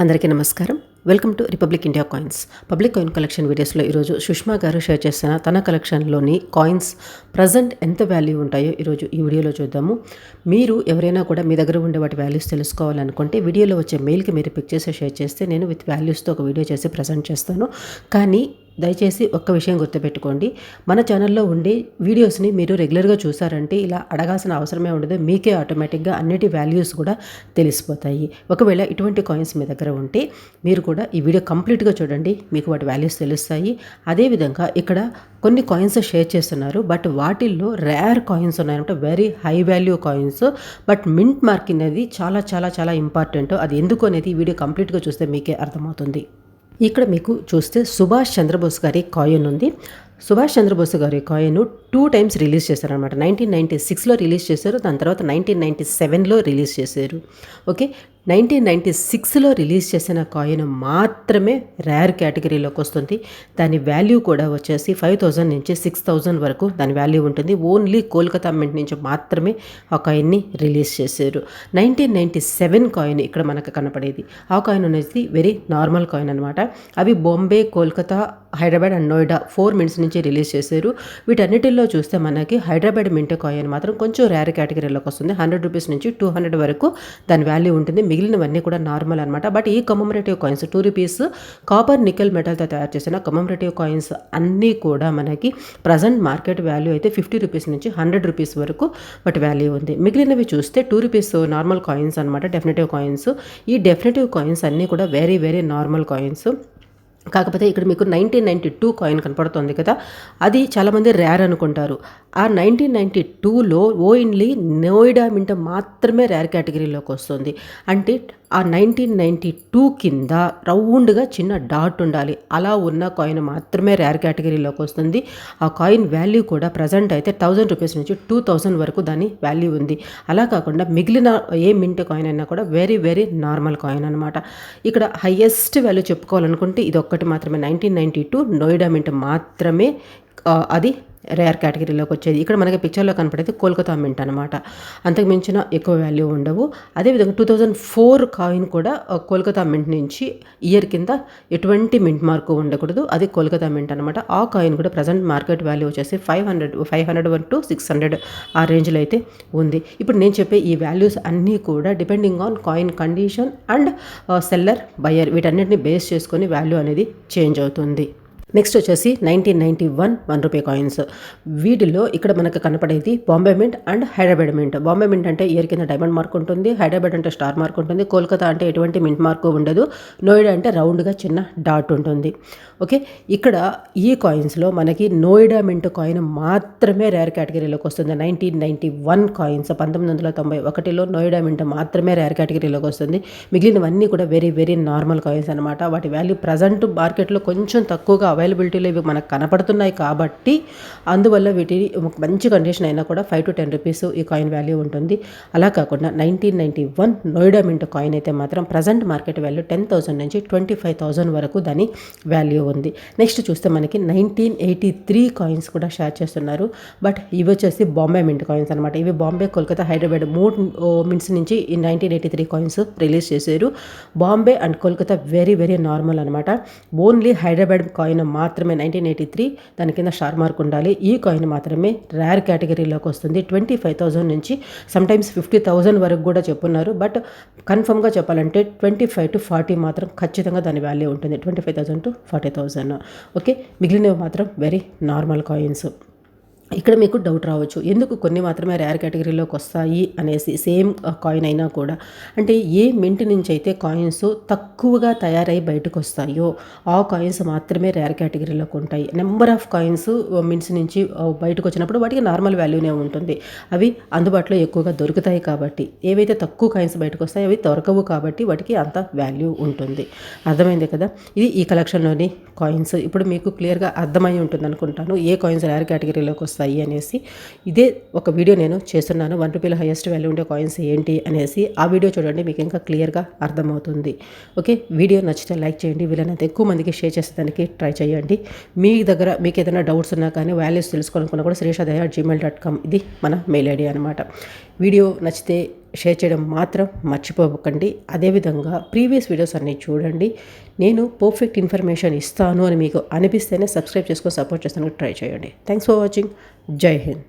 అందరికీ నమస్కారం. Welcome to republic India coins. Public coin collection వీడియోస్లో ఈరోజు సుష్మా గారు షేర్ చేసిన తన కలెక్షన్లోని కాయిన్స్ ప్రజెంట్ ఎంత వాల్యూ ఉంటాయో ఈరోజు ఈ వీడియోలో చూద్దాము. మీరు ఎవరైనా కూడా మీ దగ్గర ఉండే వాటి వాల్యూస్ తెలుసుకోవాలనుకుంటే వీడియోలో వచ్చే మెయిల్కి మీరు పిక్ చేసి షేర్ చేస్తే నేను విత్ వాల్యూస్తో ఒక వీడియో చేసి ప్రజెంట్ చేస్తాను. కానీ దయచేసి ఒక్క విషయం గుర్తుపెట్టుకోండి, మన ఛానల్లో ఉండే వీడియోస్ని మీరు రెగ్యులర్గా చూసారంటే ఇలా అడగాల్సిన అవసరమే ఉండదు. మీకే ఆటోమేటిక్గా అన్నిటి వాల్యూస్ కూడా తెలిసిపోతాయి. ఒకవేళ ఇటువంటి కాయిన్స్ మీ దగ్గర ఉంటే మీరు కూడా ఈ వీడియో కంప్లీట్గా చూడండి, మీకు వాటి వాల్యూస్ తెలుస్తాయి. అదేవిధంగా ఇక్కడ కొన్ని కాయిన్స్ షేర్ చేస్తున్నారు, బట్ వాటిల్లో రేర్ కాయిన్స్ ఉన్నాయంటే very high value coins. But mint mark అనేది చాలా చాలా చాలా ఇంపార్టెంట్. అది ఎందుకు అనేది ఈ వీడియో కంప్లీట్గా చూస్తే మీకే అర్థమవుతుంది. ఇక్కడ మీకు చూస్తే సుభాష్ చంద్రబోస్ గారి కాయిన్ ఉంది. సుభాష్ చంద్రబోస్ గారి కాయిన్ 2 times రిలీజ్ చేశారనమాట. 1996లో రిలీజ్ చేశారు, దాని తర్వాత 1997లో రిలీజ్ చేశారు. ఓకే, 1996లో రిలీజ్ చేసిన కాయిన్ మాత్రమే రేర్ కేటగిరీలోకి వస్తుంది. దాని వాల్యూ కూడా వచ్చేసి 5000 నుంచి 6000 వరకు దాని వాల్యూ ఉంటుంది. ఓన్లీ కోల్కతా మింట్ నుంచి మాత్రమే ఆ కాయిన్ని రిలీజ్ చేశారు. 1997 కాయిన్ ఇక్కడ మనకు కనపడేది. ఆ కాయిన్ అనేది వెరీ నార్మల్ కాయిన్ అనమాట. అవి బాంబే, కోల్కతా, హైదరాబాద్ అండ్ నోయిడా 4 మింట్స్ నుంచి రిలీజ్ చేశారు. వీటన్నిటిల్లో చూస్తే మనకి హైదరాబాద్ మింట్ కాయిన్ మాత్రం కొంచెం రేర్ కేటగిరీలోకి వస్తుంది. 100 రూపీస్ నుంచి 200 వరకు దాని వాల్యూ ఉంటుంది. మిగిలినవన్నీ కూడా నార్మల్ అనమాట. బట్ ఈ commemorative coins 2 rupees copper nickel మెటల్తో తయారు చేసిన కమమరేటివ్ కాయిన్స్ అన్నీ కూడా మనకి ప్రజెంట్ మార్కెట్ వాల్యూ అయితే 50 రూపీస్ నుంచి 100 రూపీస్ వరకు వాటి వాల్యూ ఉంది. మిగిలినవి చూస్తే 2 రూపీస్ నార్మల్ కాయిన్స్ అనమాట, డెఫినెటివ్ కాయిన్స్. ఈ డెఫినెటివ్ కాయిన్స్ అన్నీ కూడా వెరీ వెరీ నార్మల్ కాయిన్స్. కాకపోతే ఇక్కడ మీకు 1992 కాయిన్ కనపడుతుంది కదా, అది చాలామంది రేర్ అనుకుంటారు. ఆ 1992లో ఓన్లీ నోయిడా మింట్ మాత్రమే రేర్ కేటగిరీలోకి వస్తుంది. అంటే ఆ 1992 కింద రౌండ్గా చిన్న డాట్ ఉండాలి, అలా ఉన్న కాయిన్ మాత్రమే రేర్ కేటగిరీలోకి వస్తుంది. ఆ కాయిన్ వాల్యూ కూడా ప్రజెంట్ అయితే 1000 రూపీస్ నుంచి 2000 వరకు దాని వాల్యూ ఉంది. అలా కాకుండా మిగిలిన ఏ మింట్ కాయిన్ అయినా కూడా వెరీ వెరీ నార్మల్ కాయిన్ అనమాట. ఇక్కడ హయ్యెస్ట్ వాల్యూ చెప్పుకోవాలనుకుంటే ఇది ఒక్కటి మాత్రమే, 1992 నోయిడా మింట్ మాత్రమే అది రేర్ కేటగిరీలోకి వచ్చేది. ఇక్కడ మనకి పిక్చర్లో కనపడేది కోల్కతా మింట్ అనమాట. అంతకు మించిన ఎక్కువ వాల్యూ ఉండవు. అదేవిధంగా 2004 కాయిన్ కూడా కోల్కతా మింట్ నుంచి ఇయర్ కింద ఎటువంటి మింట్ మార్కు ఉండకూడదు, అది కోల్కతా మింట్ అనమాట. ఆ కాయిన్ కూడా ప్రజెంట్ మార్కెట్ వాల్యూ వచ్చేసి 500 to 600 ఆ రేంజ్లో అయితే ఉంది. ఇప్పుడు నేను చెప్పే ఈ వాల్యూస్ అన్నీ కూడా depending on coin condition and seller, buyer, వీటన్నిటిని బేస్ చేసుకొని వాల్యూ అనేది చేంజ్ అవుతుంది. నెక్స్ట్ వచ్చేసి 1991 1 రూపీ కాయిన్స్. వీటిలో ఇక్కడ మనకు కనపడేది Bombay mint and Hyderabad mint. Bombay mint అంటే ఇయర్ కింద డైమండ్ మార్క్ ఉంటుంది, హైదరాబాద్ అంటే స్టార్ మార్క్ ఉంటుంది, కోల్కతా అంటే ఎటువంటి మింట్ మార్కు ఉండదు, నోయిడా అంటే రౌండ్గా చిన్న డాట్ ఉంటుంది. ఓకే, ఇక్కడ ఈ కాయిన్స్లో మనకి నోయిడా మింట్ కాయిన్ మాత్రమే రేర్ కేటగిరీలోకి వస్తుంది. 1991 కాయిన్స్ 1991లో నోయిడా మింట్ మాత్రమే రేర్ కేటగిరీలోకి వస్తుంది. మిగిలినవన్నీ కూడా వెరీ వెరీ నార్మల్ కాయిన్స్ అనమాట. వాటి వాల్యూ ప్రజెంట్ మార్కెట్లో కొంచెం తక్కువగా అవైలబిలిటీలో ఇవి మనకు కనపడుతున్నాయి కాబట్టి అందువల్ల వీటిని మంచి కండిషన్ అయినా కూడా 5 to 10 రూపీస్ ఈ కాయిన్ వాల్యూ ఉంటుంది. అలా కాకుండా 1991 నోయిడా మింట్ కాయిన్ అయితే మాత్రం ప్రజెంట్ మార్కెట్ వాల్యూ 10,000 నుంచి 25,000 వరకు దాని వాల్యూ ఉంది. నెక్స్ట్ చూస్తే మనకి 1983 కాయిన్స్ కూడా షేర్ చేస్తున్నారు. బట్ ఇవి వచ్చేసి బాంబే మింట్ కాయిన్స్ అనమాట. ఇవి బాంబే, కోల్కతా, హైదరాబాద్ 3 మింట్స్ నుంచి ఈ 1983 కాయిన్స్ రిలీజ్ చేశారు. Bombay and Kolkata very very normal అనమాట. ఓన్లీ హైదరాబాద్ కాయిన్ మాత్రమే 1983 దాని కింద స్టార్ మార్క్ ఉండాలి. ఈ కాయిన్ మాత్రమే రేర్ కేటగిరీలోకి వస్తుంది. 25,000 నుంచి సమ్టైమ్స్ 50,000 వరకు కూడా చెప్పున్నారు. బట్ కన్ఫర్మ్గా చెప్పాలంటే 25 to 40 మాత్రం ఖచ్చితంగా దాని వాల్యూ ఉంటుంది, 25,000 to 40,000. ఓకే, మిగిలినవి మాత్రం వెరీ నార్మల్ కాయిన్స్. ఇక్కడ మీకు డౌట్ రావచ్చు, ఎందుకు కొన్ని మాత్రమే రేర్ కేటగిరీలోకి వస్తాయి అనేసి. సేమ్ కాయిన్ అయినా కూడా అంటే ఏ మింట్ నుంచి అయితే కాయిన్స్ తక్కువగా తయారై బయటకు వస్తాయో ఆ కాయిన్స్ మాత్రమే రేర్ కేటగిరీలోకి ఉంటాయి. నెంబర్ ఆఫ్ కాయిన్స్ మింట్స్ నుంచి బయటకు వచ్చినప్పుడు వాటికి నార్మల్ వాల్యూనే ఉంటుంది. అవి అందుబాటులో ఎక్కువగా దొరుకుతాయి కాబట్టి. ఏవైతే తక్కువ కాయిన్స్ బయటకు వస్తాయో అవి దొరకవు కాబట్టి వాటికి అంత వాల్యూ ఉంటుంది. అర్థమైంది కదా, ఇది ఈ కలెక్షన్లోని కాయిన్స్. ఇప్పుడు మీకు క్లియర్గా అర్థమై ఉంటుంది అనుకుంటాను ఏ కాయిన్స్ రేర్ కేటగిరీలోకి వస్తాయి అనేసి. ఇదే ఒక వీడియో నేను చేస్తున్నాను, 1 రూపీలో హైయెస్ట్ వాల్యూ ఉండే కాయిన్స్ ఏంటి అనేసి. ఆ వీడియో చూడండి, మీకు ఇంకా క్లియర్గా అర్థమవుతుంది. ఓకే, వీడియో నచ్చితే లైక్ చేయండి, వీలైనంత ఎక్కువ మందికి షేర్ చేసేదానికి ట్రై చేయండి. మీ దగ్గర మీకు ఏదైనా డౌట్స్ ఉన్నా కానీ వాల్యూస్ తెలుసుకోవాలనుకున్నా కూడా srishadaya@gmail.com ఇది మన మెయిల్ ఐడి అనమాట. వీడియో నచ్చితే షేర్ చేయడం మాత్రం మర్చిపోకండి. అదేవిధంగా ప్రీవియస్ వీడియోస్ అన్నీ చూడండి. నేను పర్ఫెక్ట్ ఇన్ఫర్మేషన్ ఇస్తాను అని మీకు అనిపిస్తేనే సబ్స్క్రైబ్ చేసుకొని సపోర్ట్ చేస్తానికి ట్రై చేయండి. Thanks for watching. జై హింద్.